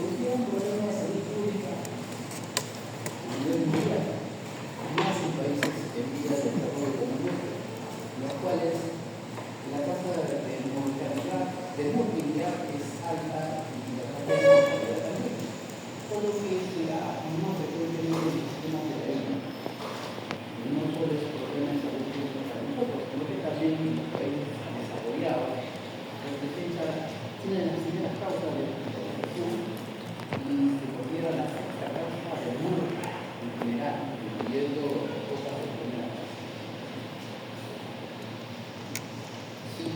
surgió un problema de salud pública a nivel mundial, más en países en vías de desarrollo como el nuestro, en los cuales la tasa de mortalidad, de morbilidad es alta y la tasa de mortalidad también, por lo que no se puede tener el sistema de la vida. No solo es problema de salud pública para nosotros, sino que también en los países desarrollados representa una de las primeras causas de hospitalización y se considera la sexta causa de muerte en general, incluyendo otras enfermedades. Si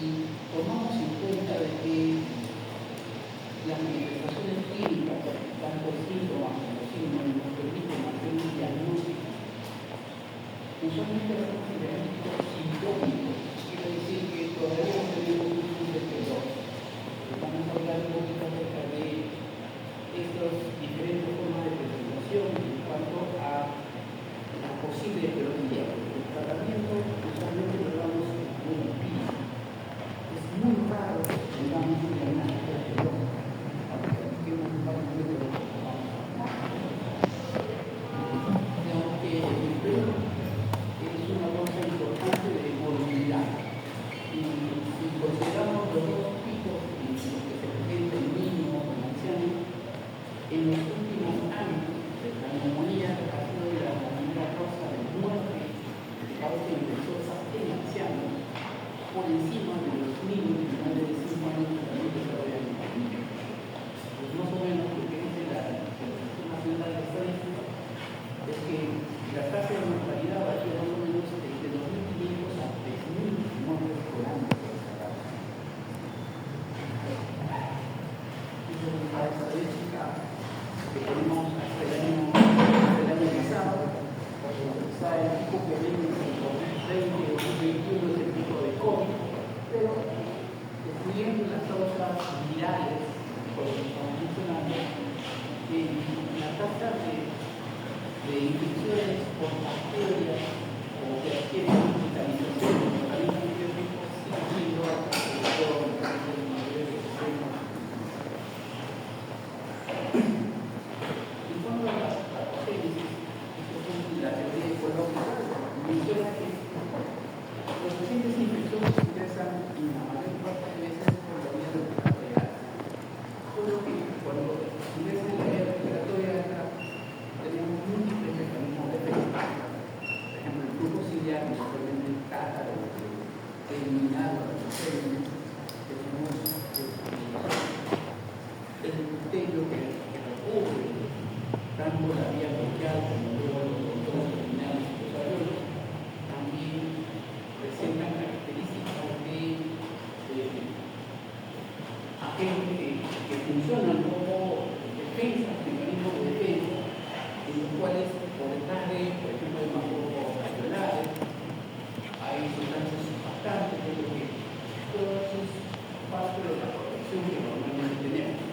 tomamos en cuenta de que las manifestaciones clínicas, tanto síntomas como signos, nos permiten hacer un diagnóstico, usualmente hacemos un diagnóstico sintómico, quiere decir que todavía no tenemos un detector. Vamos a hablar un poquito acerca de estas diferentes formas de presentación en cuanto a la posible etiología. El tratamiento usualmente lo damos muy empírico. Es muy raro que damos un diagnóstico etiológico. Aunque el empleo es una causa importante de morbilidad. Y si consideramos los dos tipos en los que se presenta el niño o el anciano, en los últimos años, la neumonía ha sido la primera causa de muerte de causa infecciosa en ancianos, por encima de los niños menores de 5 años que también desarrollan enfermedad. Pues más o menos lo que dice la Institución Nacional de Estadística es que la tasa de mortalidad varía más o menos de 2.500 a 3.000 muertes por año. Esa es la estadística que tenemos hasta el año pasado. Quizá el pico que viene en 2020 o 2021 es el pico de COVID, pero excluyendo las causas virales, por lo que estamos mencionando, la tasa de infecciones por bacterias o que adquieren hospitalización por algún tiempo sigue siendo alta, sobre todo en países mayores de 60. En cuanto a las patogénesis, la teoría ecológica menciona que los pacientes infecciosos ingresan en la mayor parte de veces por la vía respiratoria alta. Solo que cuando ingresan en la vía respiratoria alta, tenemos múltiples mecanismos de defensa. Por ejemplo, el flujo ciliar nos permite el cátaro, eliminar los gérmenes, tenemos el epitelio que recubre tanto la vía bronquial como luego los controles terminales y los alveolos. También presentan características de agentes que funcionan como defensas, mecanismos de defensa, en los cuales por detrás de, por ejemplo, de macrófagos alveolares, hay sustancias surfactantes, que es lo que todo eso es parte de la protección que normalmente tenemos.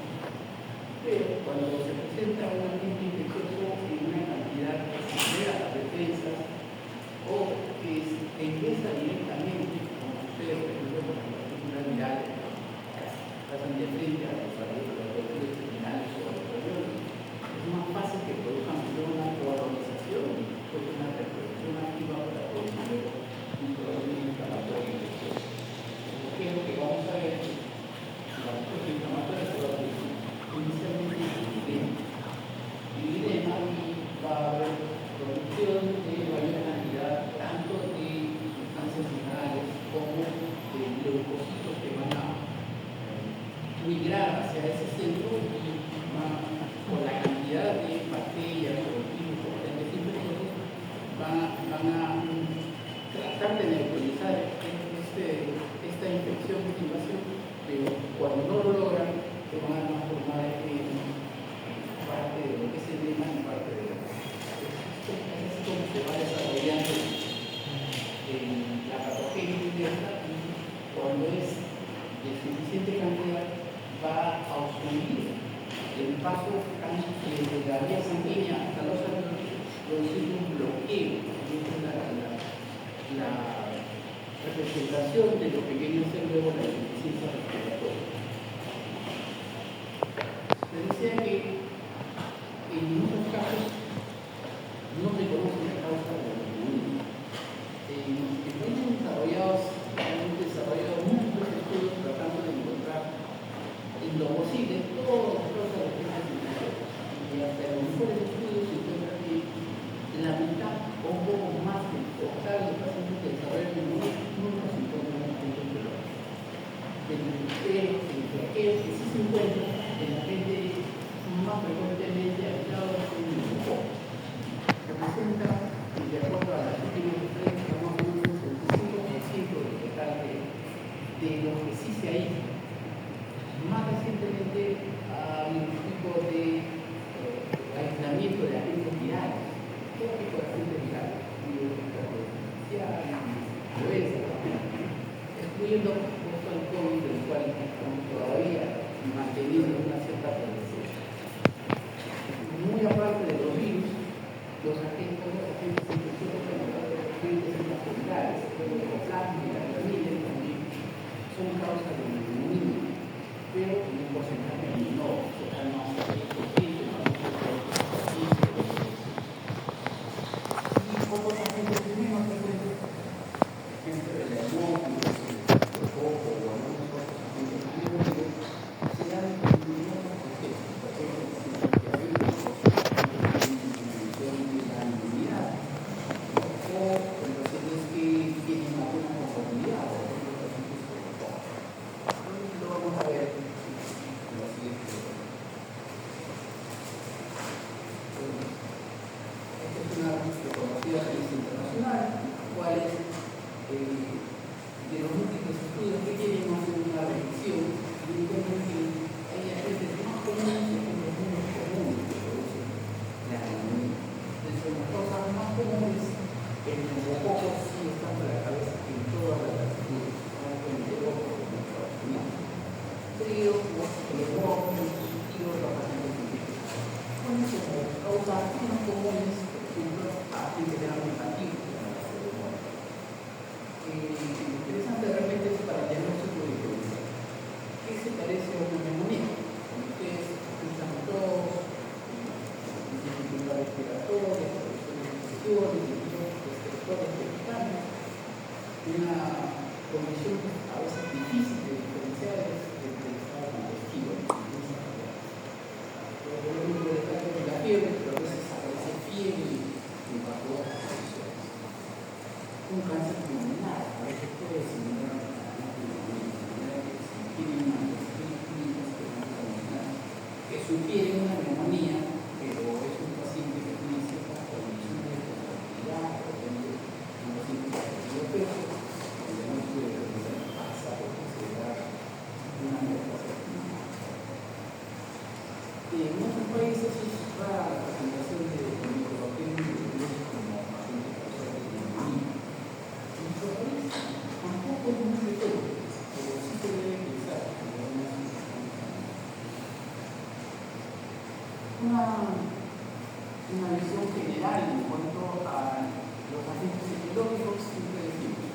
Pero cuando se presenta un agente infeccioso en una cantidad que supera las defensas o que ingresa directamente, como ustedes, por ejemplo, con las partículas virales, pasan de frente a los alveolos terminales o a los alveolos, es más fácil que produzcan una colonización o una reproducción activa para producir un problema inflamatorio infeccioso. ¿Qué es lo que vamos a ver? La respuesta inflamatoria se va a producir inicialmente el edema va a haber producción de mayor cantidad tanto de sustancias minerales como de leucocitos que van a migrar hacia ese centro y con la cantidad de bacterias o virus o agentes infecciosos van a tratar de neutralizar esta infección, esta invasión, pero cuando no lo logran, se van a transformar en parte de lo que es el edema y parte de la es como se va desarrollando la patogénesis de esta, y cuando es de suficiente cantidad va a obstruir el paso desde la vía sanguínea hasta los alveolos, produciendo un bloqueo. La representación de lo que viene a ser luego la insuficiencia respiratoria. Se decía que 50, de la gente más frecuentemente habitado en el Chocó. Representa, y de acuerdo a las últimas referencias, más o menos el 25% del total de los que sí se aíslan. Más recientemente ha habido un tipo de aislamiento de agentes virales, todo tipo de agentes virales, incluyendo justo el COVID, del cual estamos todavía manteniendo una cierta prevención. Muy aparte de los virus, los agentes infecciosos generadores de agentes virales, el ecoplasma y la clamida también son causa de neumonía, pero en un porcentaje menor, cercano a 6%, y pocos agentes menos frecuentes, por ejemplo, el hemófilo, el coco o algunos otros agentes anaerobios, se dan en otros contextos, por ejemplo, en la inmunidad, o en pacientes que tienen alguna conformidad, por ejemplo, pacientes con TOC. Lo vamos a ver en la siguiente. Esta es una reconocida revista internacional, cual es de los múltiples estudios que tienen más de una revisión y encuentran que hay agentes más comunes y agentes menos comunes que producen la neumonía. Entonces, las cosas más comunes, el neumococos sí están por la cabeza en todas las latitudes, en Europa o en Estados Unidos. Seguido por el hemófilo y otros agentes infecciosos. Con eso, como causas menos comunes, por ejemplo, agentes de la hepatitis. Interesante realmente es para el diagnóstico diferencial. ¿Qué se parece a una neumonía? Cuando ustedes escuchan tos, dificultad respiratoria, producciones de infecciones, receptores vegetables, una condición a veces difícil de diferenciar es el estado digestivo. Por ejemplo, de la fiebre, pero a veces aparece fiebre y bajo otras condiciones. Un cáncer pulmonar a veces puede simular una pulmonía, tiene una que sugiere una neumonía, pero es un paciente que tiene ciertas condiciones de comorbilidad, por ejemplo, un paciente que ha perdido peso, donde no puede realizar pasa porque se da una metastasis pulmonar. En otros países es rara la presentación de microbacterias como agentes causantes de neumonía. En nuestro país tampoco es muy frecuente, pero sí se debe utilizar como una visión general en cuanto a los agentes epidemiológicos siempre decimos.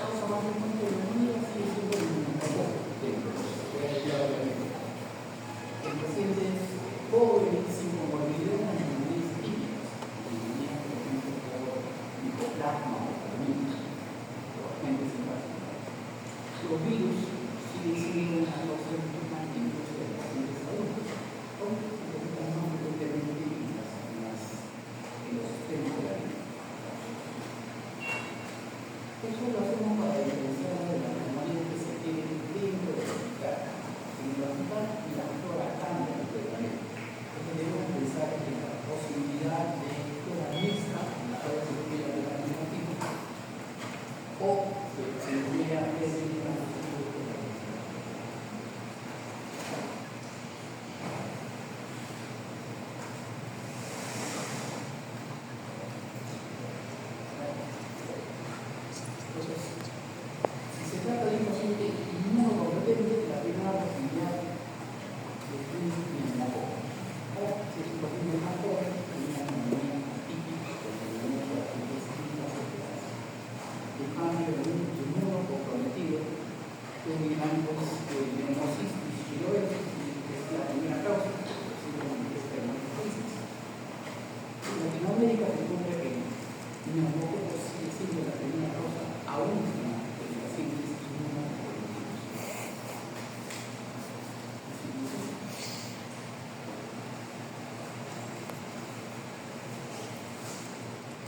Causa más frecuente de neumonía sigue siendo el neumococo, en pacientes jóvenes sin comorbilidad, las neumonías típicas, neumonías por ejemplo por micoplasma o clamida, o agentes simpáticos. Los virus siguen siendo una causa de neumonía en los pacientes adultos, aunque más frecuentemente en los sistemas de la vida. Eso lo hacemos para diferenciar de las neumonías que se tienen dentro del hospital. En el hospital, la flora cambia completamente. Entonces debemos pensar en la posibilidad de flora mixta, en la cual se incluya la misma tipo, o se incluya una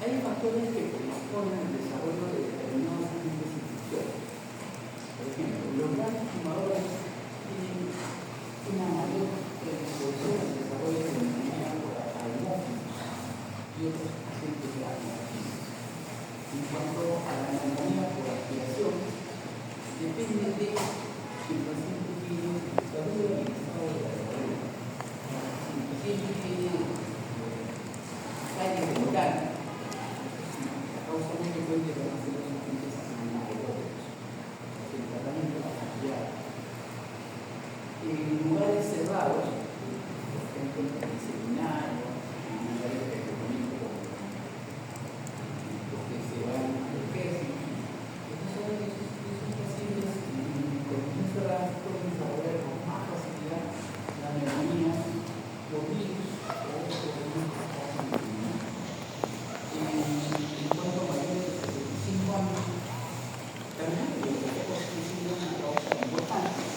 hay factores que predisponen al desarrollo de determinados agentes infecciosos. Por ejemplo, los grandes fumadores tienen una mayor exposición al desarrollo de la neumonía por adenófilos y otros agentes graves. En cuanto a la neumonía por aspiración, depende de si el paciente tiene dictadura y estado de la salud. Si el paciente tiene calle renal, la causa muy frecuente de las agentes anaeróbicos, el tratamiento va a cambiar. En lugares cerrados, por ejemplo, en el seminario, en lugares de económico, que se van a ejército, esos pacientes con enfermedades pueden desarrollar con más facilidad la neumonía por virus o organismos inmunes. En cuanto a mayores de 75 años, también es una causa importante,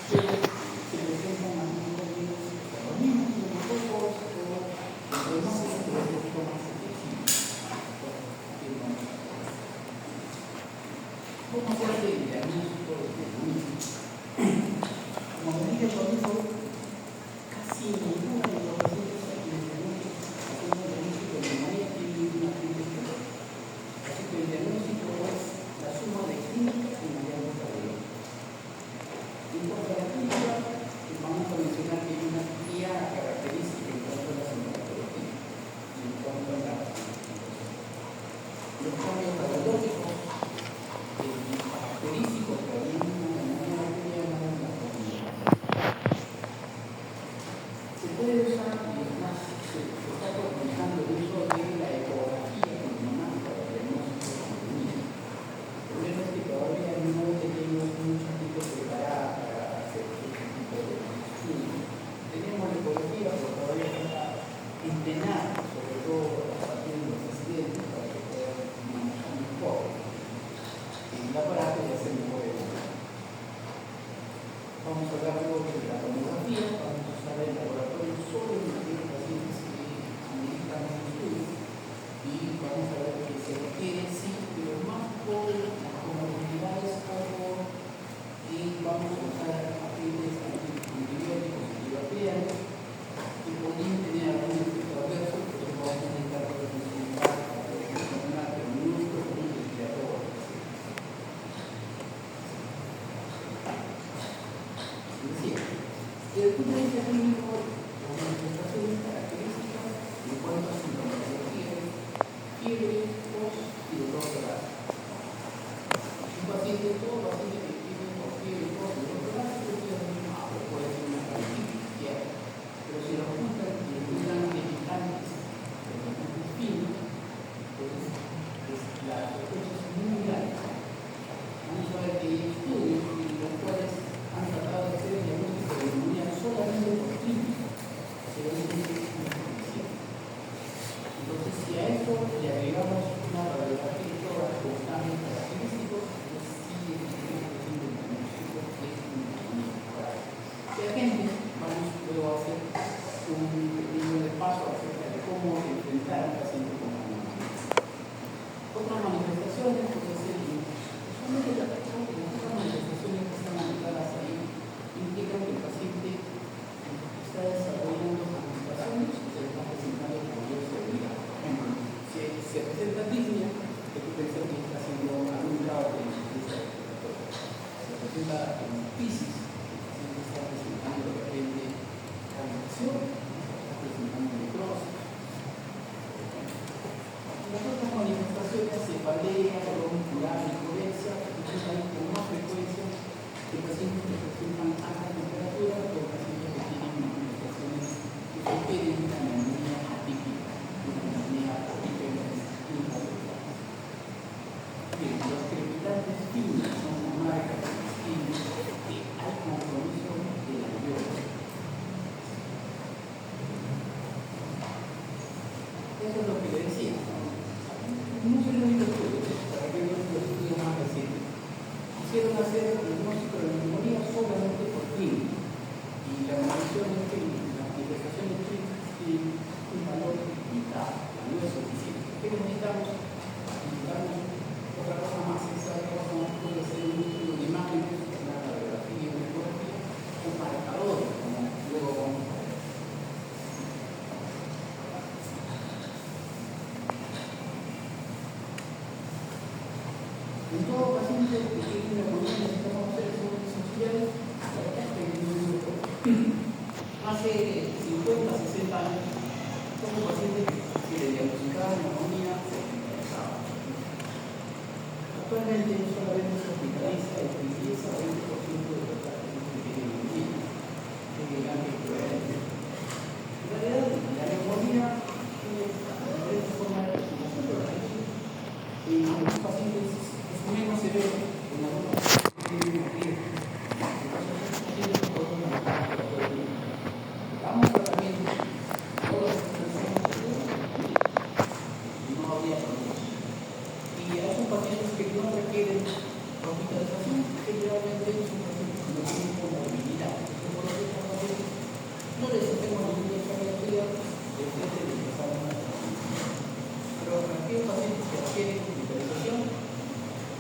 pero se presentan algunos organismos neumococos o problemas epidemiológicos más efectivos. ¿Cómo se hace el diagnóstico de neumonía? Como dije al comienzo, casi ninguna de los pacientes a quienes hacemos diagnóstico de neumonía tiene una clínica. Así que el diagnóstico es la suma de clínica y hallazgos radiológicos. En cuanto a la clínica, vamos a mencionar que hay una clara característica en cuanto a la sintomatología y en cuanto a la los cambios radiológicos característicos que había una neumonía aguda en la comunidad. Se puede usar, y es más, se está proporcionando el uso de la ecografía pulmonar para el diagnóstico de neumonía. El problema es que todavía no tenemos mucha gente preparada para hacer este tipo de estudios. Tenemos la ecografía, pero todavía está entrenada, sobre todo a partir de los accidentes, para que puedan manejar mejor el aparato y hacer mejor el uso. Vamos a hablar luego de la tomografía, vamos a usar el laboratorio solo en aquellos pacientes que ameritan un estudio y vamos a ver que se requiere, sí, pero más por las comorbilidades como vamos a usar agentes antibióticos antibacterianos que podrían tener algún efecto adverso, pero vamos a necesitar representar pero no es profundo y creador. Desde el punto de vista clínico, las manifestaciones características en cuanto a sintomatología, fiebre, tos y dolor torácico. Un paciente, todo paciente que tiene fiebre, tos y dolor torácico puede ser una faringitis, pero si lo juntan y encuentran irritantes, irritantes finos, pues la sospecha es muy alta. Vamos a ver que hay estudios en los cuales han tratado de hacer el diagnóstico de neumonía solamente por química, pero eso no es suficiente. Entonces, si a eso le agregamos una radiografía de todas con cambios característicos, pues sí es un diagnóstico que es un neumonía. Si a gente, vamos luego a hacer un pequeño repaso acerca de cómo enfrentar a un paciente con neumonía. Otras manifestaciones pueden ser solamente las manifestaciones que están anotadas ahí indican que el paciente está desarrollando manifestaciones y se está presentando con mayor seguridad. Por ejemplo, si se presenta disnea, hay que pensar que está haciendo algún grado de insuficiencia respiratoria. Se presenta en crisis, el paciente está presentando de repente cavitación, está presentando necrosis. Las otras manifestaciones, cefalea, dolor muscular, hipoxia, hay con más frecuencia de pacientes que presentan alta temperatura o pacientes que tienen manifestaciones que requieren una neumonía atípica, una neumonía hipertensiva. Bien, los crepitantes finos son una marca que distingue que hay compromiso de la biología. Eso es lo que le decía. No es el único estudio, para que vean los estudios más recientes. Quisieron hacer el diagnóstico de neumonía solamente por clínica. Y la manifestación clínicas tienen un valor limitado, no es suficiente. ¿Qué necesitamos? Necesitamos otra cosa más. Esa cosa más puede ser un estudio de imágenes, una radiografía, una ecografía, un marcador como en todo paciente que tiene una neumonía necesita conocer esos sociales, la verdad es que hace 50, 60 años, somos pacientes que le diagnosticaban neumonía se hospitalizaban. Actualmente solamente se hospitaliza el 10 a 20% de los pacientes que tienen neumonía. Es equivalente. En realidad, la neumonía tiene diferentes formas de presentación, pero en algunos pacientes es menos severo, en algunos pacientes tienen menos riesgo. Damos tratamiento, todos los y no habría problema. Y hay pacientes que no requieren hospitalización, generalmente son pacientes que no tienen comorbilidad. Por lo que estos pacientes no les hacemos ninguna enfermedad, les de empezar una tratamiento. Pero a aquellos pacientes que requieren hospitalización,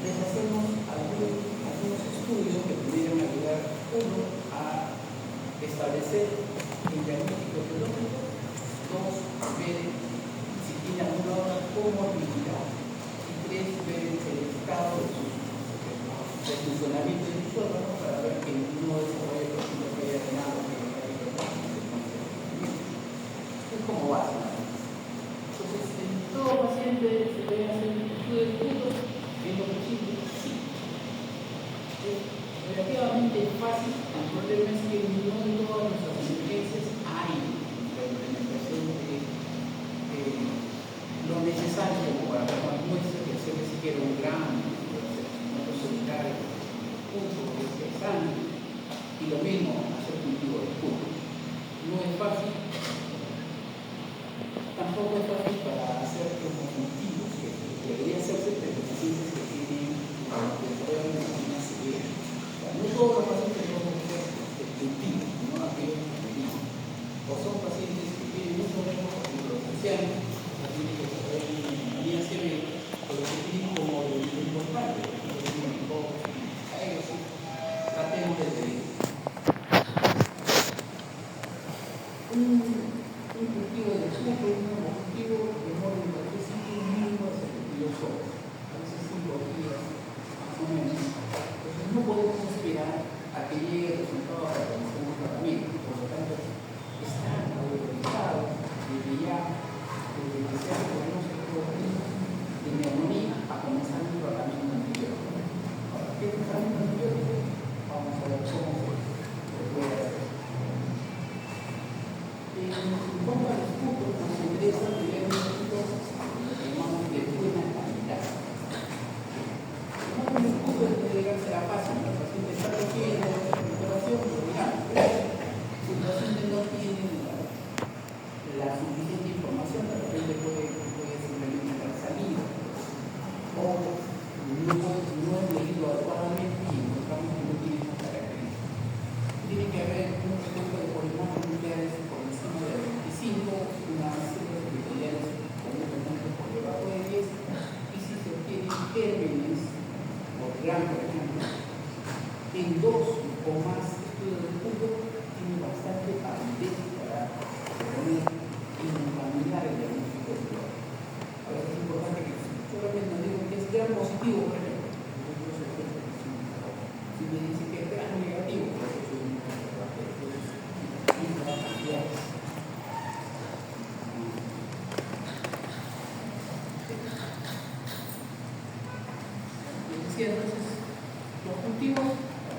les hacemos algunos estudios que pudieran ayudar, uno, a establecer el diagnóstico etiológico, dos, ver si tiene alguna otra comorbilidad, y tres, ver el estado de funcionamiento del órgano para ver que no desarrolle lo que haya ganado, es como base. Entonces, en todo paciente se debe hacer un estudio de puntos, en lo posible, sí. Es relativamente fácil, el problema es que no en todas nuestras emergencias hay la implementación de lo necesario como para dar más muestras y hacer ni siquiera un gramo, no solitario, punto de sangre, y lo mismo hacer cultivo de puntos. No es fácil. Tampoco es fácil para hacer los cultivos, que debería hacerse entre los pacientes que tienen desarrollo de medicina severa. No todos los pacientes pueden hacer cultivos, no aquellos que tienen. O son pacientes que tienen mucho riesgo, por ejemplo, los ancianos, pacientes que desarrollan neumonía severa, pero que tienen como el importante, que tienen hipótesis, a ellos sí, tratemos de pedir. Un cultivo de azúcar, un cultivo de modo de mínimo de 72 horas, a veces 5 días, más o menos. Entonces no podemos esperar a que llegue el resultado para que hagamos tratamiento. Por lo tanto, están autorizados desde ya, desde que se hace el diagnóstico de neumonía, a comenzar un tratamiento antibiótico. Ahora, ¿qué tratamiento antibiótico? Vamos a ver cómo se puede hacer. En cuanto a los puntos, nos interesa tener un punto que llamamos de buena calidad. No es punto de llegarse a la fase, el paciente está cogiendo recuperación, lo miramos, pero si el paciente no tiene la suficiente información, de repente puede simplemente estar salido, o no es medido adecuadamente y encontramos que no tiene esa característica. Tiene que haber un frecuencia de polinomios nucleares por encima de 25, unas células epiteliales con un frecuencia por debajo de 10, y si se obtienen gérmenes, por gram, por ejemplo, en 2 o más estudios del punto, tiene bastante validez para poder encaminar el diagnóstico del dolor. A veces es importante que solamente nos digan que es gram positivo, por ejemplo. Si me dice que es gram negativo, pues es un entonces, los cultivos,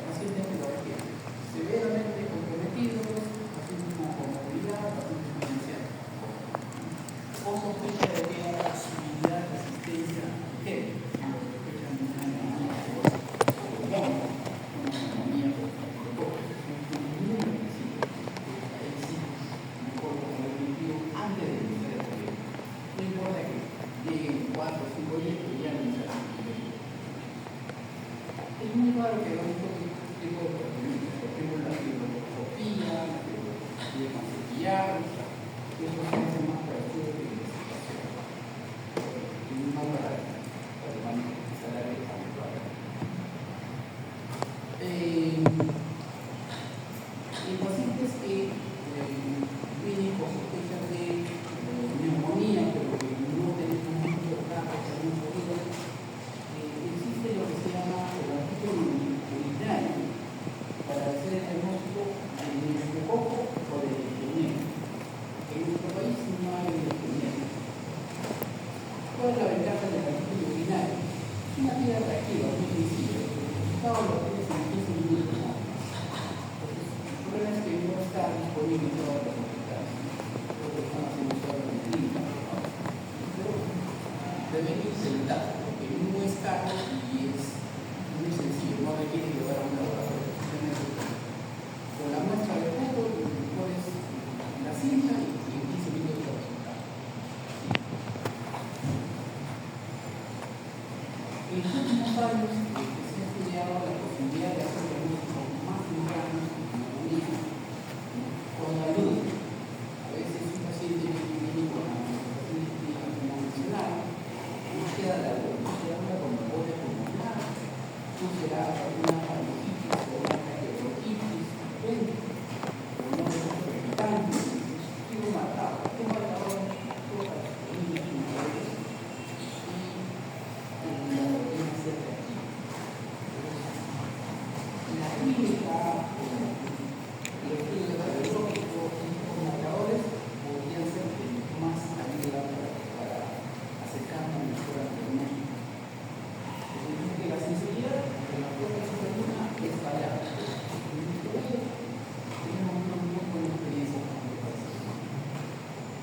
pacientes que lo requieren, severamente comprometidos, pacientes con comorbilidad, pacientes con ancianos, o sospecha de que haya posibilidad de asistencia urgente, como sospechan de una neumonía o una neumonía por ninguna medicina. Ahí sí, mejor poner el cultivo antes de iniciar el periodo. No importa que lleguen 4 o 5 días, que ya iniciar el periodo. Es muy raro que hagamos este tipo de tratamientos, por ejemplo, la fibroscopía, la fibroscopía macetillar, que eso se hace más para estudios de investigación.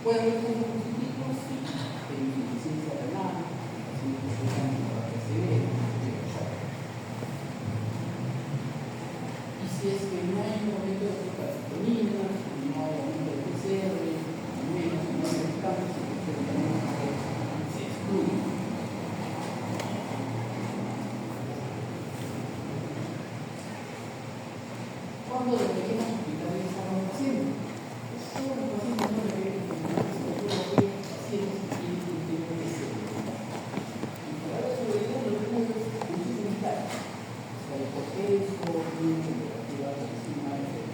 Puede haber cosas positivas si hay insuficiencia renal, si necesitan recibir. Y si es que no hay aumento de calcitonina, no hay aumento de PCR, menos no hay descanso, se excluye. ¿Cuándo deberíamos hospitalizar a un paciente? Todos los pacientes no deberían hospitalizar, pacientes que tienen un tipo de célula. Y para la seguridad lo que tenemos es muchísimos datos. O sea, hipotenso, tiene temperatura por encima de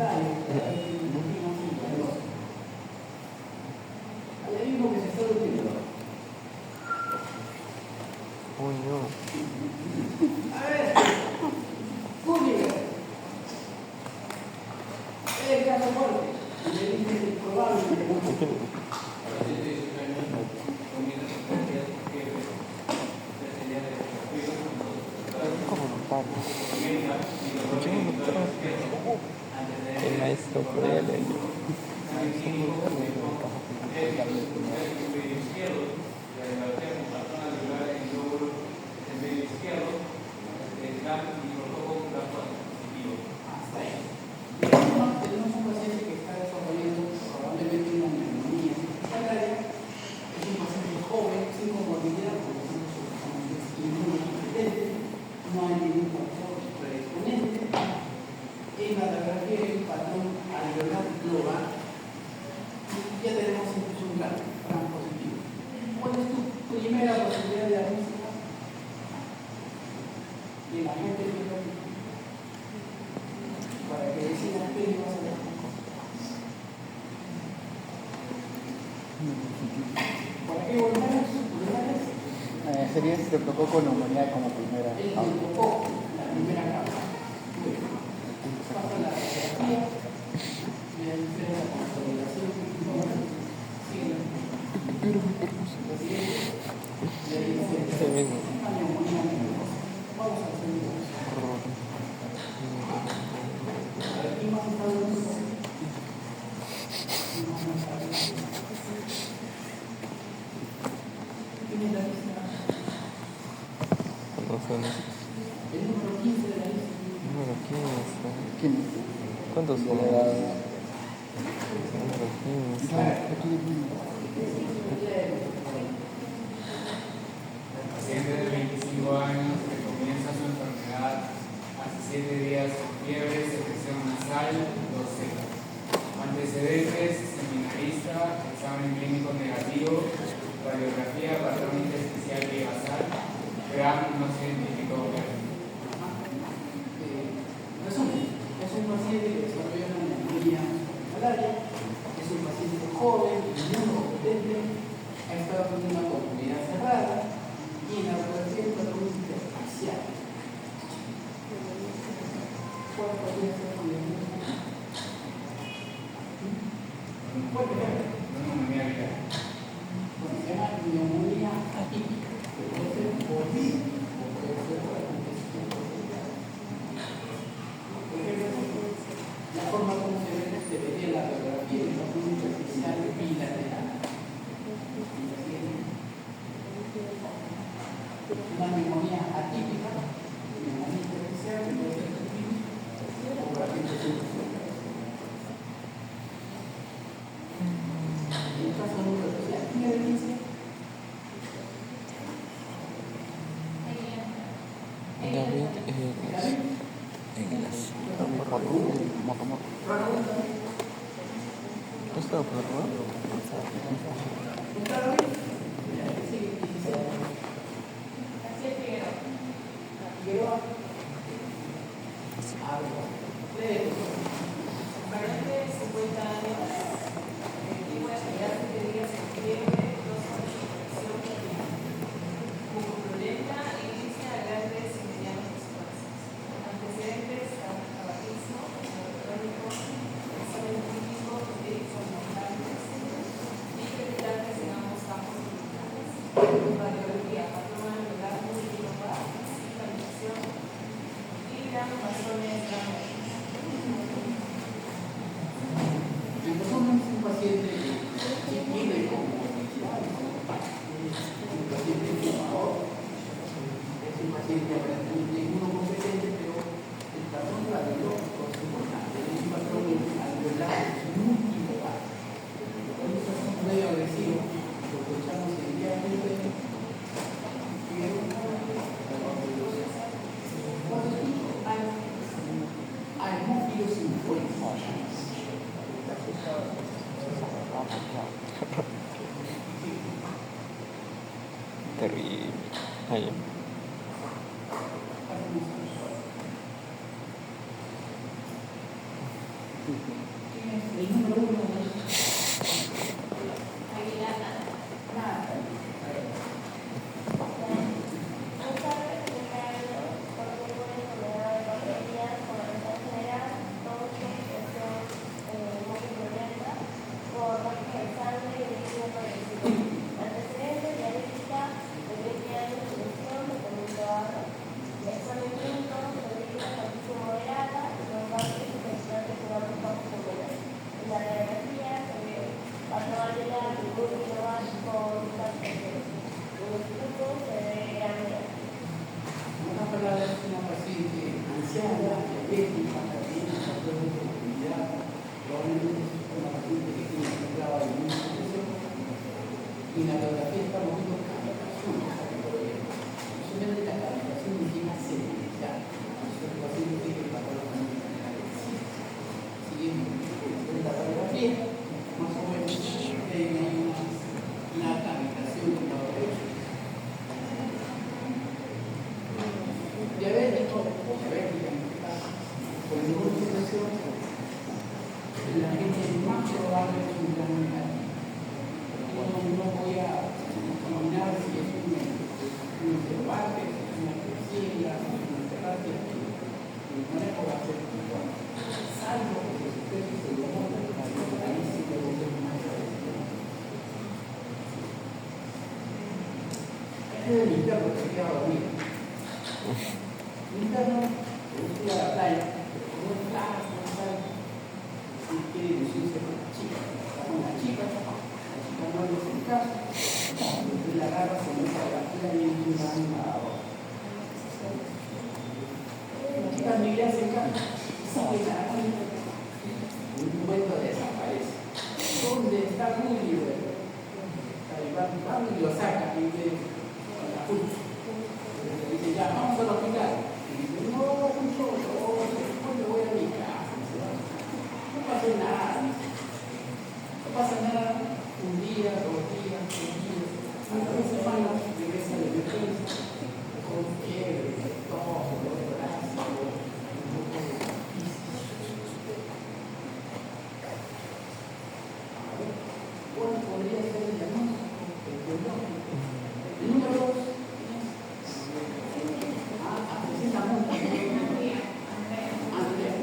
detalles, hay algo que se está durmiendo. Uy, no. A ver, Gulliver, el caso fuerte, y le dice que probablemente no. ¿Cómo no pago? El maestro fue el Tenemos un paciente que está desarrollando probablemente una neumonía hospitalaria. Es un paciente joven, sin comorbilidad, porque somos inmunocompetentes, no hay ningún factor predisponente. En la radiografía hay un patrón alveolar global. Ya tenemos incluso un gran positivo. ¿Cuál es tu primera posibilidad de diagnóstico? Y en la gente para que decidan qué le vas a hacer. ¿Para qué volvemos? Sería estreptococo neumonía como primera. El estreptococo, la primera causa. Pasa la radiografía, y ahí se la consolidación. Sigue. Y ahí se una neumonía nebulosa. Vamos a hacer un aquí más ¿Tiene la lista? El número 15 de la lista. Número 15. ¿Quién? ¿Cuántos son? Número 15. Paciente de 25 años que comienza su enfermedad hace 7 días con fiebre, secreción nasal, tos seca. Antecedentes: seminarista, examen clínico negativo, radiografía, patrón intersticial y basal, Gram no se identificó claramente. Resumen, es un paciente que desarrolla una neumonía hospitalaria, es un paciente joven, inmunocompetente, ha estado con una comunidad cerrada y en la radiografía el patrón intersticial. ¿Cuál podría ser el diagnóstico? ¿Cuál es? Neumonía viral. Bueno, se llama neumonía atípica, que puede ser COVID o puede ser por acontecimiento social. Por ejemplo, la forma como se vería la radiografía del patrón intersticial bilateral. Una neumonía atípica, neumonía intersticial, que puede ser COVID o por acontecimiento social. En el caso número especial, ¿tiene evidencia? David Eglas. ¿No estaba por otro lado? En resumen, es un paciente que tiene comorbilidades, es un paciente fumador, es un paciente aparentemente inmunocompetente, pero el patrón radiológico es importante, es un patrón alveolar multipolar. Por eso es medio agresivo, lo escuchamos en día libre. Hay móviles influencers. Terrible. Ay, este de mi interno que se queda dormido. Mi interno, yo fui a la playa, no está, y quiere lucirse con la chica. Está con la chica no le hace caso, entonces la agarra, se mete a la playa y un nadador. La chica ni le hace caso, sigue nadando. En un momento desaparece. ¿Dónde está Julio? Van y lo sacan y dice, la Julio. Le dice, ya, vamos al hospital. Y dice, no, Julio, después me voy a mi casa. No pasa nada. No pasa nada. Un día, 2 días, 3 días, a la 2 semanas regresa la emergencia, con fiebre, todo, dolor de brazo, un poco de ¿cuál podría ser el diagnóstico etiológico? El número 2, presenta mucho. Andrea.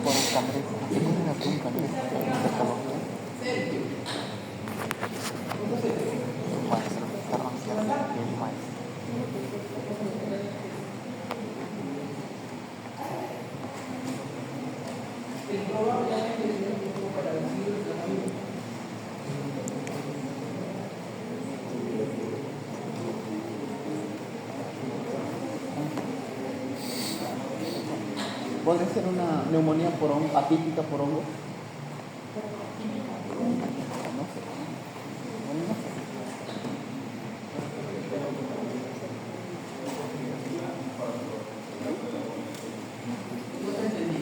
Por el cangrejo. ¿Cómo era un cangrejo? Sergio. Maestro, perdón, el maestro. Probablemente es un poco parecido al tratamiento. ¿Podría ser una neumonía por hongo, atípica por hongo? No sé. Bueno, no sé. No te entendí.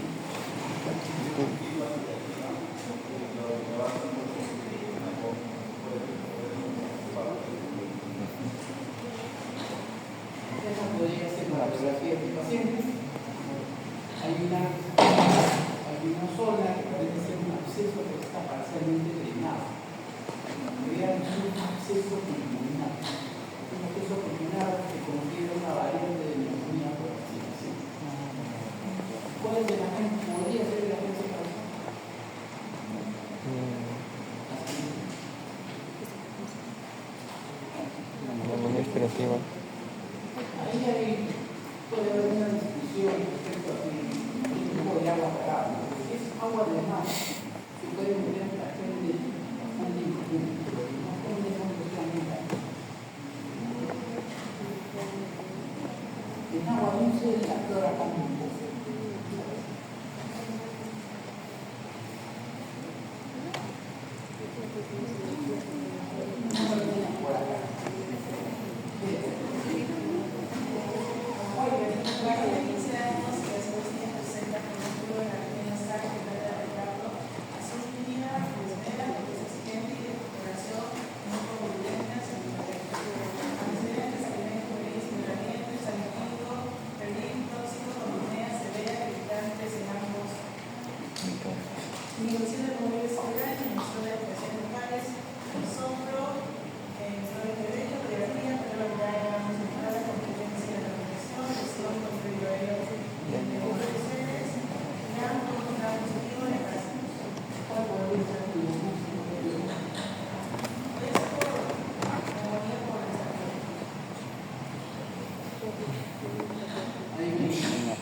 Esa podría ser la radiografía del paciente. Hay una zona que parece ser un absceso que está parcialmente drenado. En realidad es un absceso pulmonar. Un absceso pulmonar que contiene una variante de neumonía por oxidación. ¿Cuál es el agente? Podría ser el agente causal. Neumonía expirativa. Ahí puede haber una discusión respecto a si el tipo de agua parada. Si es agua de mar, se puede meter en la gente bastante inconveniente, pero no puede ser especialmente. En agua dulce la flora cambia un poco. Por acá.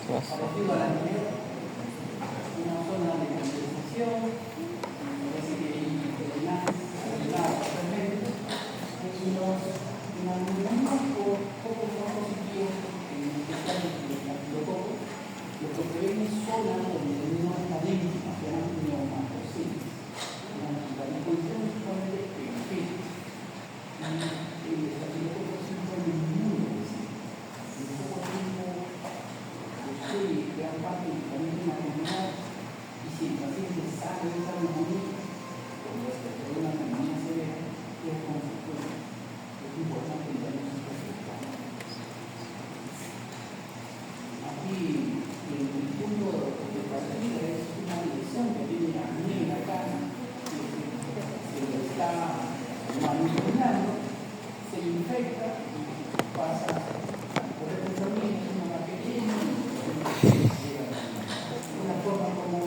Parecido a la anterior, una zona de condensación, parece que hay drenaje realmente, y los neumoníacos poco positivos, en especial los estafilococos, lo que prevén es zonas donde no es adéntica, se llaman neumatoceles. La condición es solamente periférica. Y el estafilococo es un problema muy difícil. En poco tiempo, y gran parte del tratamiento de una comunidad, y si el paciente sabe de esa neumonía, como es que tiene una neumonía severa, es consecuente. Es importante el diagnóstico cercano. Aquí, el punto de partida es una lesión que tiene acné en la cara, que se le está manipulando, se infecta y pasa por el tratamiento, una pequeña una forma como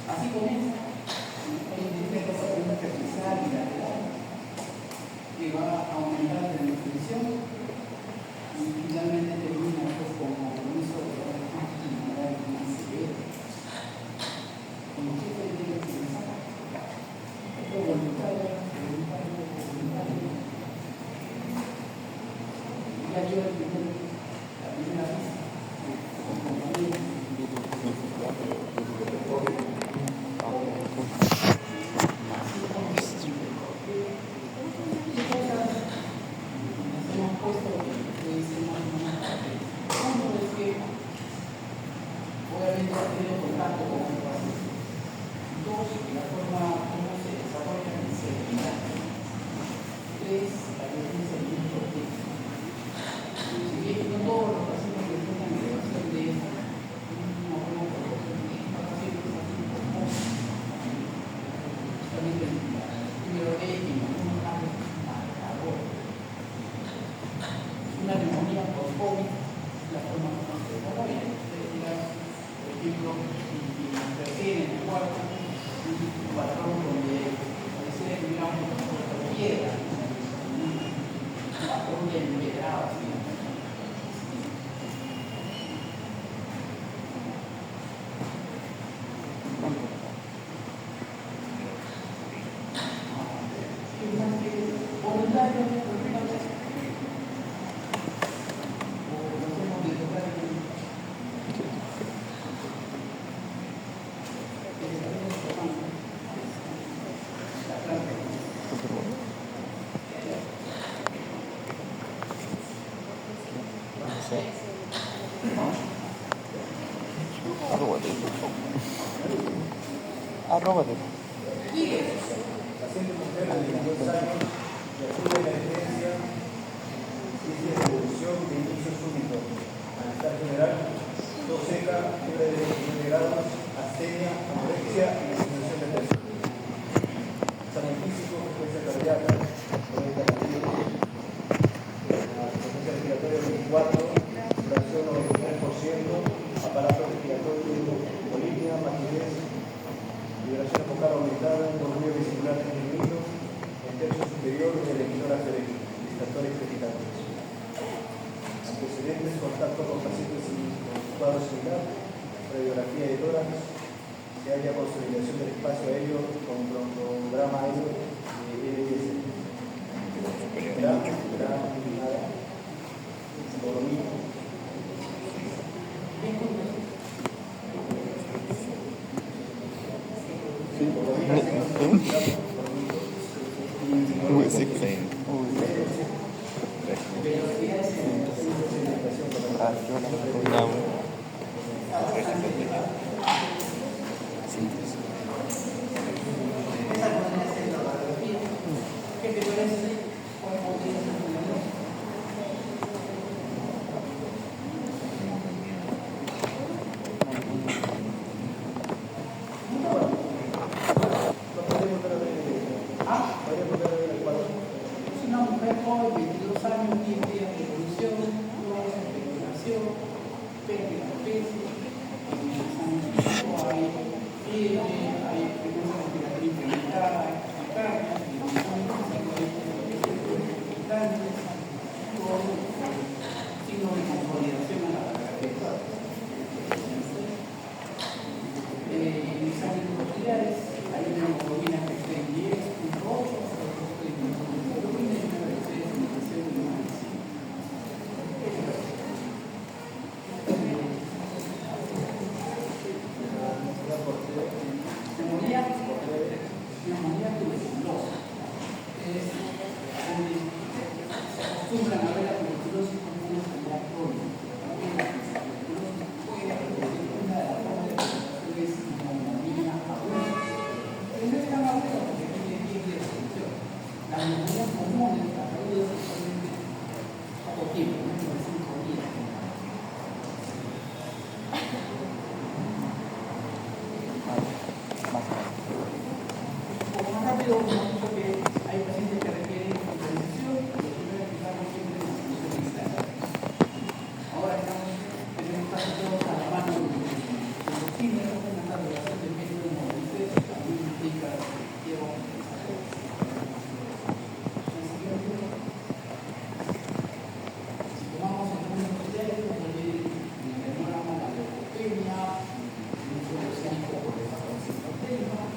Así comienza. Esta segunda ejercicio que va a aumentar de definición y finalmente termina pues, con compromiso de la actividad más severa. Como siempre tiene que pensar, esto voluntario. Ya yo la primera vez, con compañeros. Una neumonía por COVID, la forma más frecuente, por ejemplo, en la tercera, en la cuarta, un patrón donde parece que digamos una piedra, un patrón de empedrado, así. Arróbate. Paciente mujer de 22 años que asume la evidencia de evolución de inicio súbito, malestar general, tos seca, fiebre de 29 grados, astenia, anorexia y disminución de peso. Examen físico, frecuencia cardíaca, 90 latidos, frecuencia respiratoria 24, saturación 93%, aparato respiratorio, polinia, maquinez, liberación focal aumentada, volumen vesicular disminuido, el tercio superior del emisoras distractores crepitantes. Antecedentes, contacto con pacientes con cuadro similar, radiografía de tórax, se halla consolidación del espacio aéreo con broncograma aéreo de LS. Estado en 22 años, 10 días de evolución, nuevas especulación, pérdida de peso, en los años 5 hay fiebre, hay frecuencia respiratoria incrementada, taquicardia, con signos de consolidación a la cabeza. Exámenes auxiliares, hay una hemoglobina que está en 10.8, hemoglobina y una descentralización de más. Neumonía tuberculosa. Se acostumbran a ver la tuberculosis como una enfermedad crónica. También la tuberculosis puede producir una de las formas de presentación es neumonía aguda. Pero no es tan aguda porque tiene 10 días de solución. La neumonía común en las agudas es solamente poco tiempo, menos de 5 días. Más rápido, como que hay pacientes que requieren intervención y lo primero que estamos siempre en la solución instantánea. Ahora tenemos casi todos a la mano los cines, una regulación de peso de movilidad, también implica que lleva si tomamos el número social, como el panorama de la leucopenia, el número oceánico por desaparecer sistema,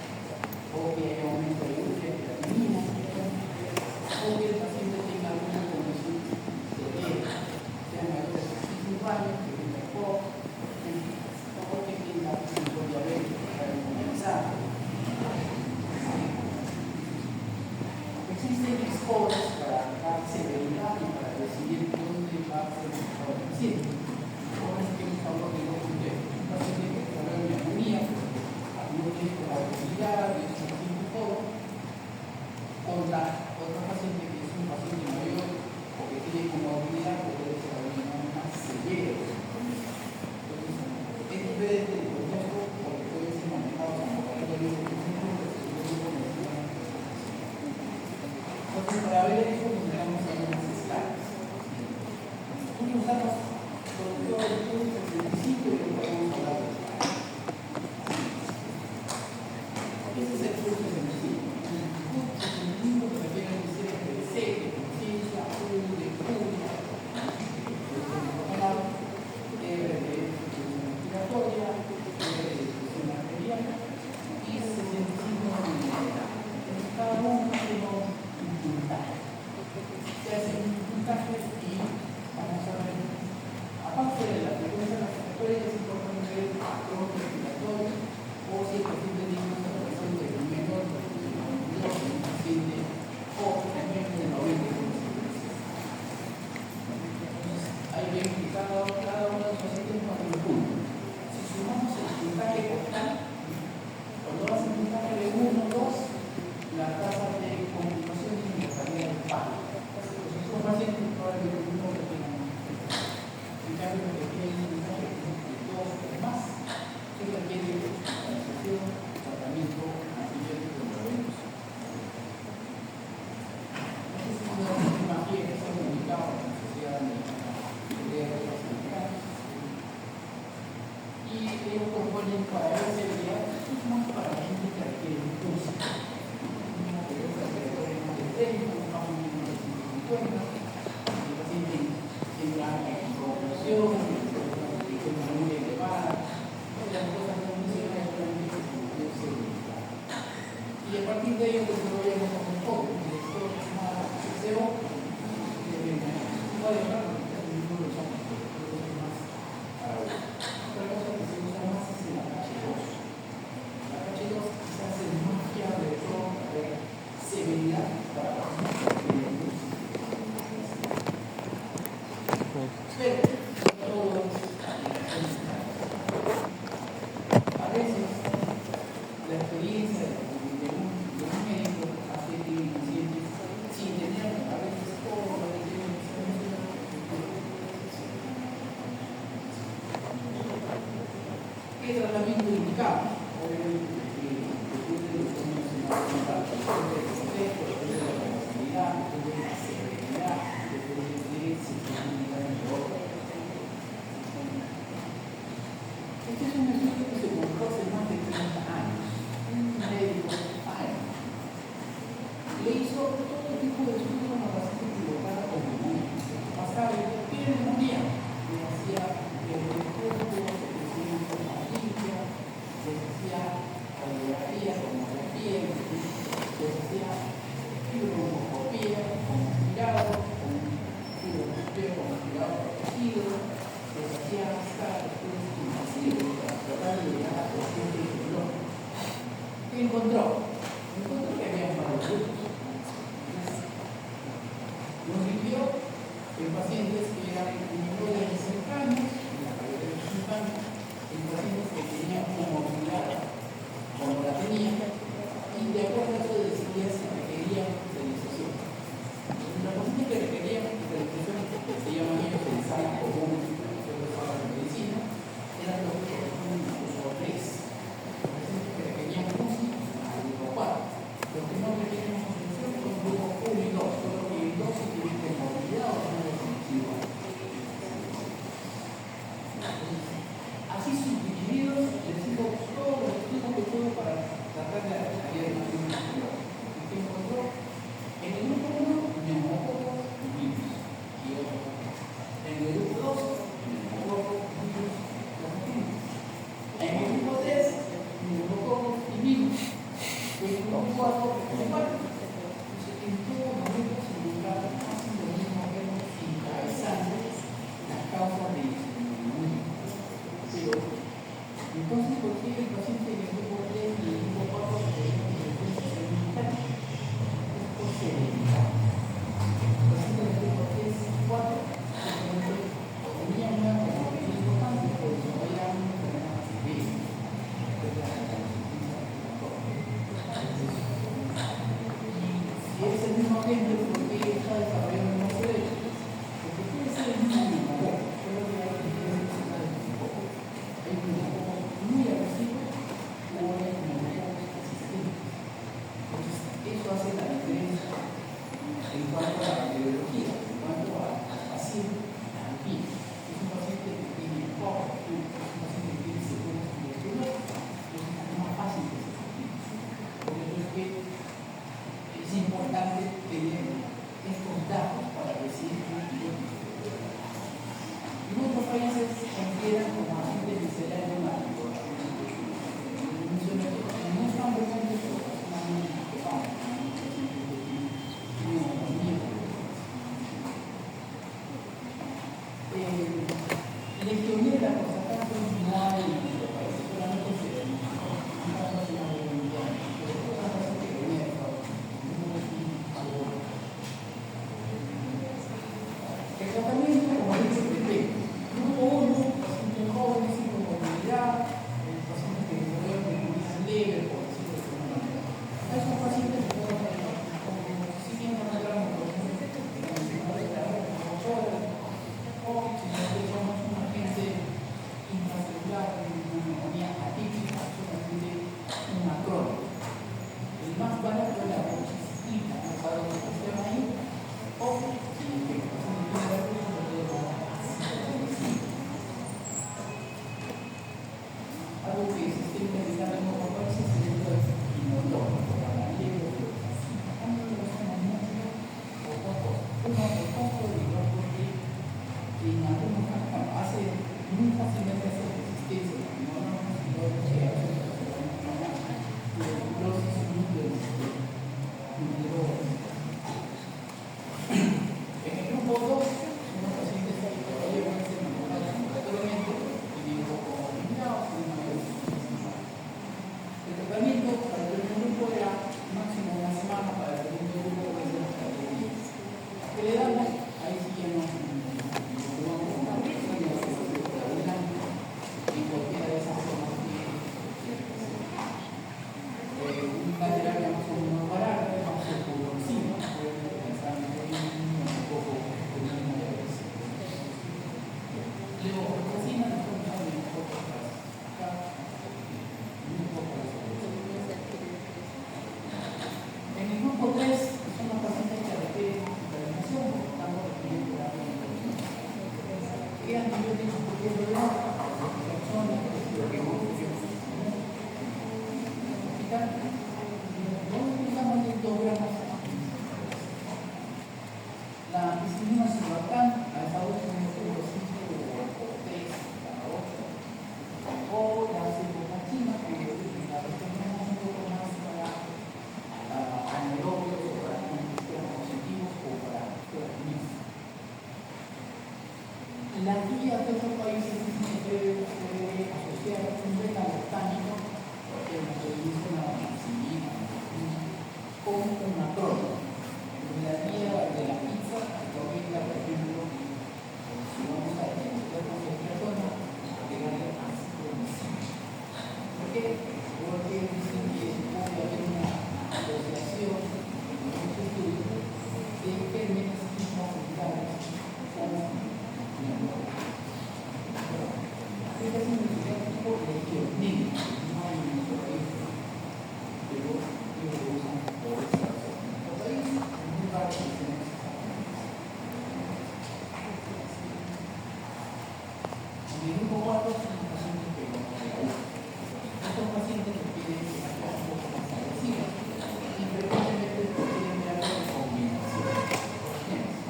o que haya aumento de urea, creatinina, o que el paciente tenga alguna condición severa, sea mayor de 65 años, que tenga POC, o que tenga tipo diabetes comenzado. Existen scores para dar severidad y para decidir dónde va a ser mejor el paciente. Por eso que hemos hablado de un paciente que tiene neumonía, algunos tienen la obesidad, contra otro paciente que es un paciente mayor o que tiene comorbilidad o puede ser algo más severo. Entonces, es diferente de diagnóstico porque puede ser manejado como laboratorio de entonces, para ver eso, nos damos algunas slides. Unos datos sobre todo el estudio 65 y luego podemos hablar de slides. Ese es el curso de medicina. El libro que refiere a decir es de C, de conciencia, U, de furia, R de respiratoria, R de discusión arterial y 65 de mineral. Cada uno tenemos un puntaje. Se hace un puntaje y vamos a ver, aparte de la frecuencia respiratoria, es importante ver el patrón respiratorio o si el paciente tiene una saturación de menor de 2 en el paciente o menos de 90. Ahí ven que cada uno de los pacientes va a un punto. Si sumamos el puntaje total, cuando hace un puntaje de 1 o 2, la tasa de complicación y mortalidad del paro. Los otros pacientes probablemente no lo tengan. En cambio, los que tienen un puntaje de 2 o más, que requiere hospitalización, tratamiento antibiótico intravenous. Esta es una última guía que se ha publicado en la Sociedad Americana de Redes Americanas. Y ellos proponen para ver severidad, más para la gente que requiere un curso. Una frecuencia respiratoria más de 30, un bajo mínimo de 150, el paciente tendrá convulsión, una muy elevada, las cosas no funcionan solamente como Dios se indica. Y a partir de ello desarrollamos un poco de esto llamado SEO, que va a dejar no lo usamos, pero es más para hoy. Otra cosa que se usa más es el AH2. El AH2 quizás es más fiable de todo para ver severidad para la persona. Pero todo es a veces la experiencia de un médico hace que el paciente sin tener a veces todo lo que tiene ¿qué tratamiento indicamos? Obviamente depende de lo que hemos mencionado, depende del contexto, depende de la facilidad, depende de la severidad. todo tipo de estudios con la paciente equivocada con memoria. Pasaba, tiene memoria, le hacía el cuerpo, se hacía forma limpia, se hacía radiografía como la piel, se hacía fibroscopía con aspirado, con fibroscopía con aspirado protegido, se hacía hasta estudios invasivos para tratar de llegar a paciente biológico. ¿Qué encontró? Encontró que había malos grupos. Nos vivió en pacientes que eran menores de 5 años, en la mayoría de los 5 años, en pacientes que tenían comorbilidad como la tenía, y de acuerdo a eso decidía si requerían sterilización. Los pacientes que requerían sterilización, que se llaman ellos en sala común, de medicina, eran los que tenían incluso 3. Los pacientes que requerían UCI, al grupo 4. Los que no requieren sterilización son grupos 1 y 2, solo que el 2 se tiene comorbilidad o no definitiva. Así subdivididos, les digo todos los estudios que tuvo para tratar de hallar el material. ¿Y qué encontró? En el grupo 1, neumococos y virus. Y otro. En el grupo 2, neumococos, virus, plasmodium. En el grupo 3, neumococos y virus. En el grupo 4, igual. En todos los grupos se encontraron casi lo mismo que hemos encabezando las causas de neumonía. Pero, entonces, ¿por qué el paciente en el grupo 3 y el grupo 4 se tienen defensa inmunitaria? Es por serenidad. El paciente en el grupo 3 y 4 simplemente tenía una comorbilidad importante, pero desarrollaban una enfermedad severa. Y es el mismo agente porque está desarrollando más derechos. Porque puede ser el mismo neumococo, solo que hay diferentes cepas de neumococo. Hay neumococos muy agresivos o hay neumococos resistentes. Entonces, eso hace la diferencia en cuanto a la biología, en cuanto al paciente también. Es un paciente que tiene poco, es un paciente que tiene secuelas tuberculosas, entonces es más fácil que se sostiene. Por eso es que es importante tener estos datos para decidir un antibiótico. En otros países se consideran como agentes misceláneo mágico. No están presentes, pero personalmente legionela, por si acaso, no hay en nuestro país, solamente se ve en Estados Unidos, pero todas las que vienen el tratamiento, como dice el PP, grupo 1, paciente La guía de otros países debe asociar un beta botánico, que se dice una vaccina, con un macrólogo. La guía de la pizza recomienda, por ejemplo, si vamos a tener cualquier persona, agregarle ácido lisílico. ¿Por qué? Porque dicen que puede haber una asociación en los estudios de gérmenes intracelulares como esta es una necesidad tipo de negra, no hay en nuestro país, pero ellos lo usan por esa razón. En nuestro país es muy raro que se necesita. En el grupo 4 son los pacientes que lo regalan. Estos pacientes requieren terapia un poco más agresiva y frecuentemente requieren de algo de combinación. Por ejemplo,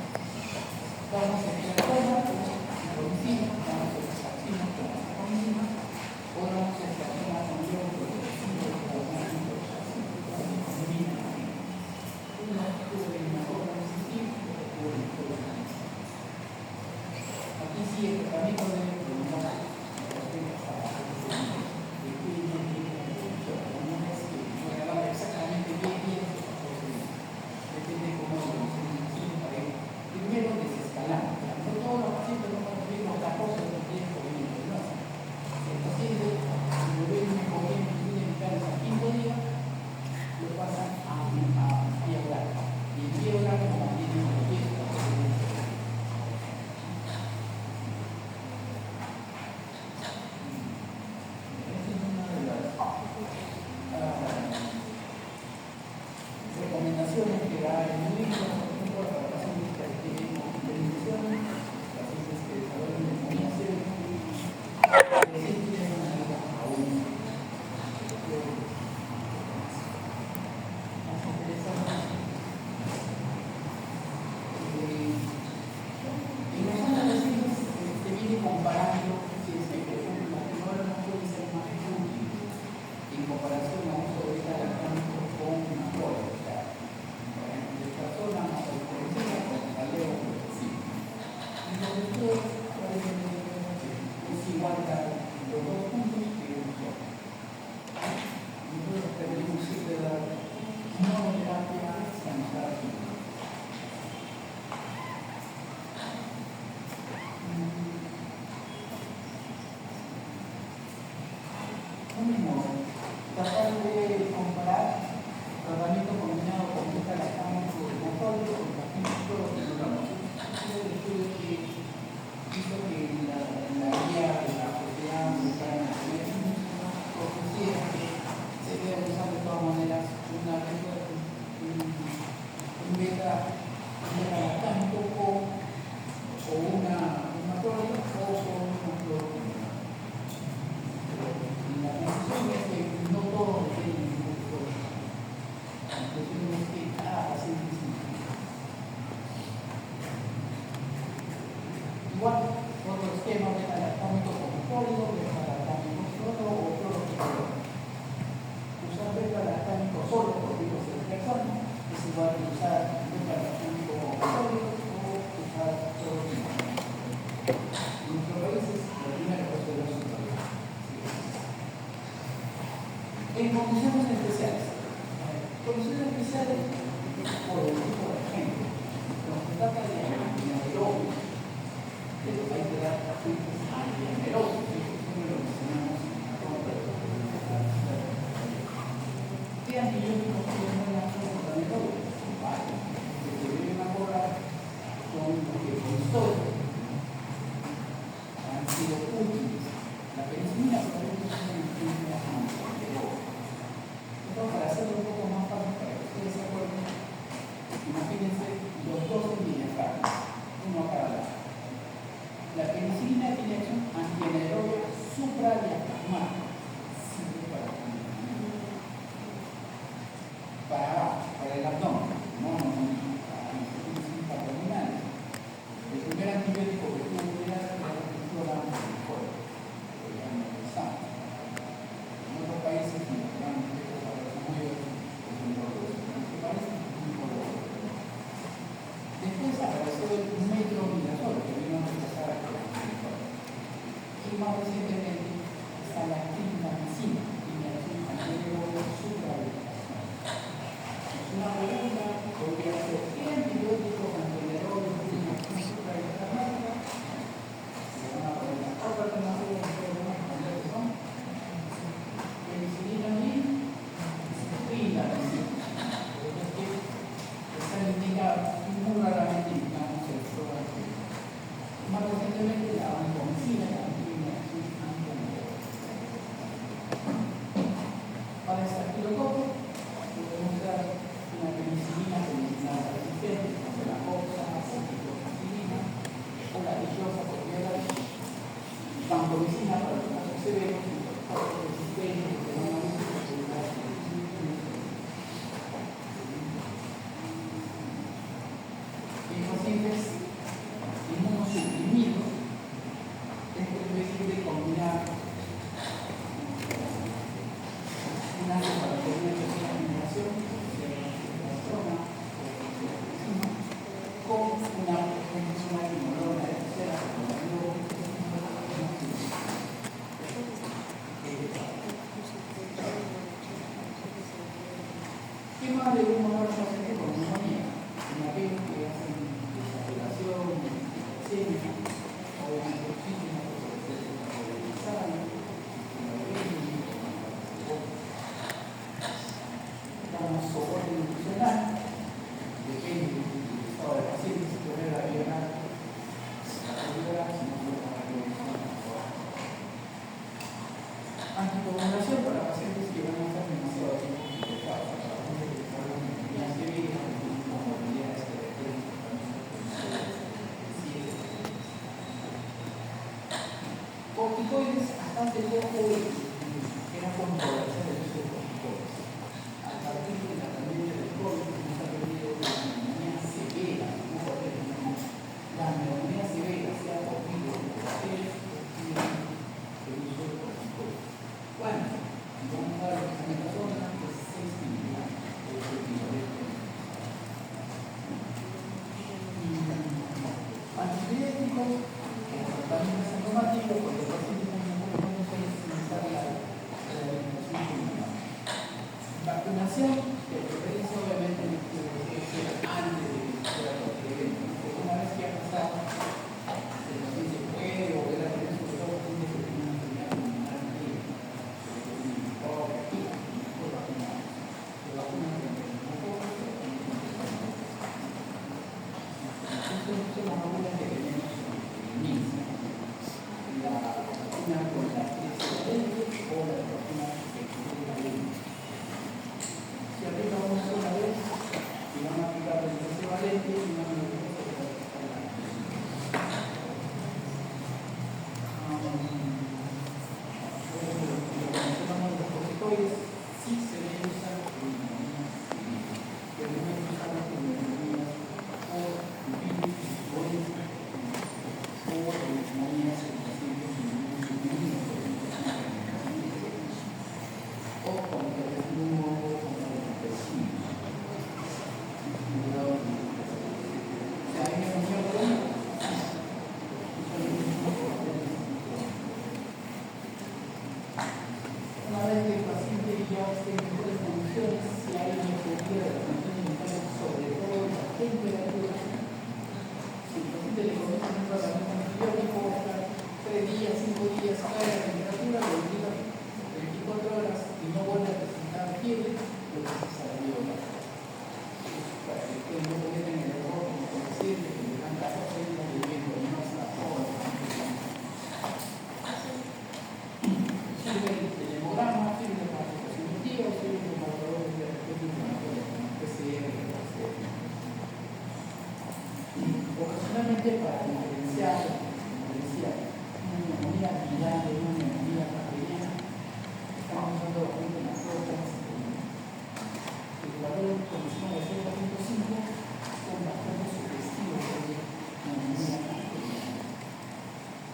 vamos a hacer la coma, encima, vamos a hacer encima, o vamos a hacer la con yo, aquí sí el tratamiento debe preguntar exactamente bien, depende de cómo lo primero desescalar. No todos los pacientes no van a tener otra cosa que tienen corriente. No. Si el paciente, si lo ven una corriente que tiene vitales al quinto día, lo pasan a vía oral. Y en vía oral como tienen los pies, recomendaciones que da el médico, por ejemplo, para pacientes que tienen hipertensión, pacientes que desarrollan neumonía severa, tienen una vida aún más interesante. En los análisis se viene comparando si es que, por ejemplo, la primera no puede ser más útil en comparación a un sobreviviente lactante con una flora. Es igual a los dos puntos que un solo. Nosotros tenemos que dar monoterapia sanitaria. Un modo, tratar de comparar tratamiento combinado con beta lactámico de motólico con capítulo de el estudio que hizo que la guía de la Sociedad Americana de ofreciera que se debe usar de todas maneras un beta lactámico o una clorina o con una clorina. La conclusión es que no todos tienen ningún clorina. La conclusión es que cada paciente es distinto. Igual, otro esquema beta lactámico con cloruro, beta lactámico solo o cloruro. Usar beta lactámico solo por tipos de persona es igual que usar beta lactámico con cloruro o usar cloruro. En nuestros países, la primera cosa de los usuarios. En condiciones especiales. Condiciones especiales por el tipo de ejemplo. Cuando se trata de anaerobio, pero hay que dar pacientes anaerosos, como lo mencionamos en la compra de ¿qué antibióticos tienen una forma anaerobia? Vale, que se deben acordar son los que constoyan, han sido útiles. La penicilina, por ejemplo, es una penicilina anaerobia. Entonces, para hacerlo un poco más fácil, para que ustedes se acuerden, más recientemente está la clindamicina, antibiótico suprarrenal. Es una pregunta, podría ser, ¿qué antibiótico contenedor de una suprarrenal? Se van a poner las otras alternativas que podemos responder que son penicilina y clindamicina. Están indicadas muy raramente indicamos el fluoruro. Más recientemente la vancomicina, la antibiótica. Para estafilococo podemos dar una penicilina resistente, como la coxa, la ciclopecilina, o la dichosa propiedad, vancomicina para los casos severos, resistentes, que tenemos en pacientes inmunosuprimidos es preferible combinar una separación de generación de la zona con una inmunolona de tercera ¿qué más de uno ahora paciente con neumonía? En aquellos que hacen desapelación, septicemia, o muchísimas cosas damos soporte nutricional, depende del estado del paciente, si puede la ayudar anticoagulación para pacientes que van a estar demasiado infectados. Corticoides hasta hace poco era controversial el uso de corticoides. A partir del tratamiento del COVID nos ha perdido la neumonía severa, la neumonía severa se ha corrido por aquellos que tienen el uso de corticoides. ¿Cuánto? Vamos a dar a la zona de 6 miligramos de corticoides. Antibióticos, tratamientos sintomáticos, porque los pacientes no se necesitan la vacunación, de preferencia obviamente debe ser antes de que la evento. Una vez que ha pasado, el paciente puede volver a tener sus ojos que tiene una enfermedad pulmonar maligna, son las vacunas que tenemos en MINSA. La vacuna con la trivalente o la vacuna tetravalente. Si aplica una sola vez, y van a aplicar el trivalente y van a aplicar los corticoides, sí se le usa en neumonías civiles, pero no es usado en neumonías por virus o neumonías en pacientes inmunosuprimidos o contra el flujo o contra los intestinos. O sea, hay neumonía crónica. Una vez que el paciente ya esté en mejores condiciones, si hay mejoría de las condiciones vitales, sobre todo la temperatura, si el paciente le comienza un tratamiento antibiótico, está 3 días, 5 días, cae la temperatura, lo obliga 24 horas y no vuelve a presentar fiebre, lo que se salió para que ustedes no cometen el error como paciente que le dan 14 días viviendo y no está todo. Sirve el hemograma, sirve la participación o sirve el marcador de respuesta inflamatoria como PCR o PCR. Ocasionalmente para diferenciar, como decía, una neumonía viral de una neumonía bacteriana, estamos usando bastante las otras. El valor por encima de 0.5 son bastante sugestivos de neumonía bacteriana.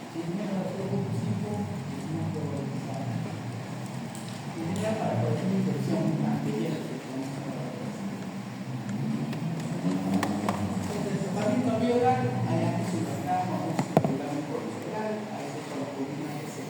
Si es menos de 0.5, es una probabilidad. Primera para cualquier infección bacteriana que podemos hablar. Entonces, el tratamiento alveolar hay antes un programa, un programa corporal, a veces con la columna que se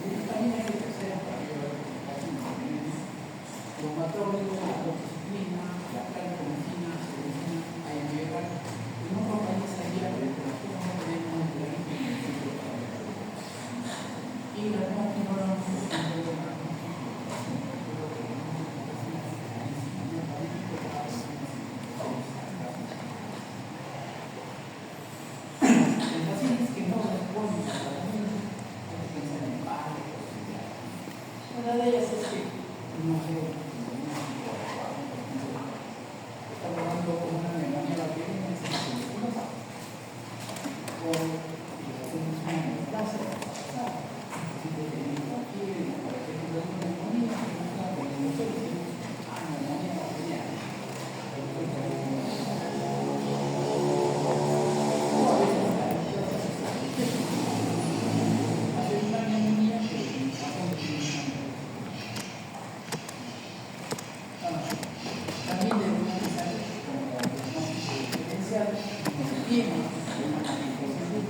especial no se tiene una manifestación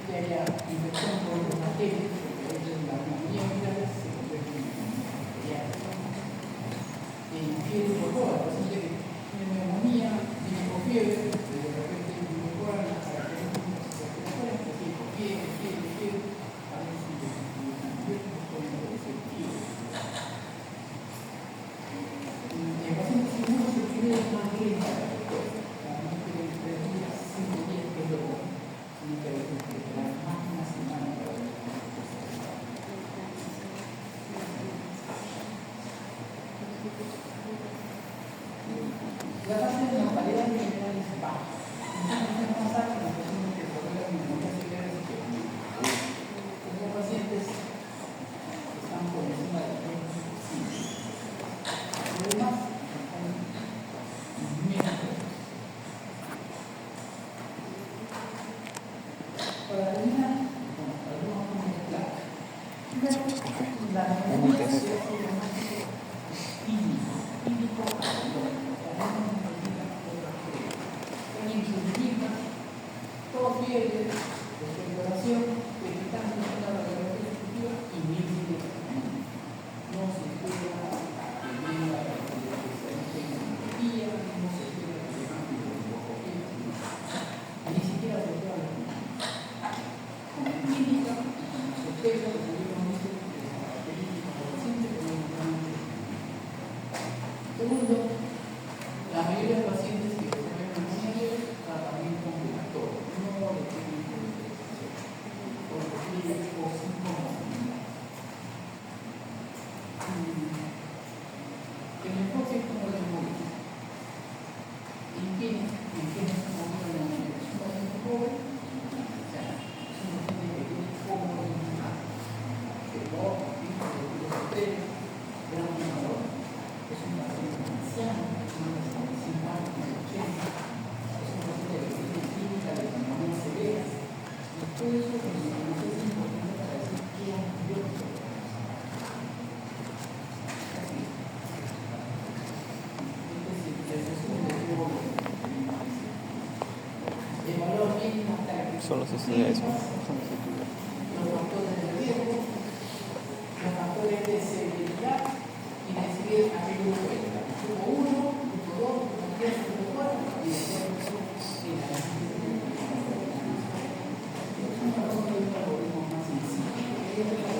que haya infección por los bacterias, porque a veces la neumonía viral se convierte en bacteriana. Fiebre corporal, el paciente que tiene neumonía, tiene con fiebre, de repente incorporan las características respiratorias, es decir, con fiebre, a veces se convierte en fiebre. El paciente sin inmunosuprimido es más lenta la respuesta, más que 3 días, 5 días, que es lo común, sino que la más de una semana para ver la respuesta. La fase de mortalidad en general es baja. Entonces, es más alta en los pacientes que desarrollan neumonía severa y que los pacientes están por encima de 3,5. Lo demás están menos. Para terminar, algunos puntos clave. Primero, la neumonía se hace diagnóstico clínico patológico. Todo fiebre, desesperación, evitando una radiografía ejecutiva y mínimo no se espera que venga la especialista en oncología, no se espera que venga ni siquiera se espera la como clínica, como sospecha, como yo lo hice, de las características del paciente, como segundo, la mayoría de pacientes que desarrollan neumonía leve tratamiento ambulatorio, no le tienen compensación, porque tiene o síntomas. El enfoque es como la neumonía. ¿En quiénes se enfoca la neumonía? ¿Es un paciente joven? O sea, es un paciente que tiene comorbilidad, que no tiene que gran menor. Es un paciente anciano, es un paciente de 50 años, de 80, es un paciente que tiene clínica de neumonía severa. Y todo eso es importante para decir qué antibiótico. Solo se estudia eso. Los factores de riesgo, los factores de severidad y decidir a qué grupo entra. Grupo 1, grupo 2, grupo 3, grupo 4 y después en la es un algoritmo más sencillo.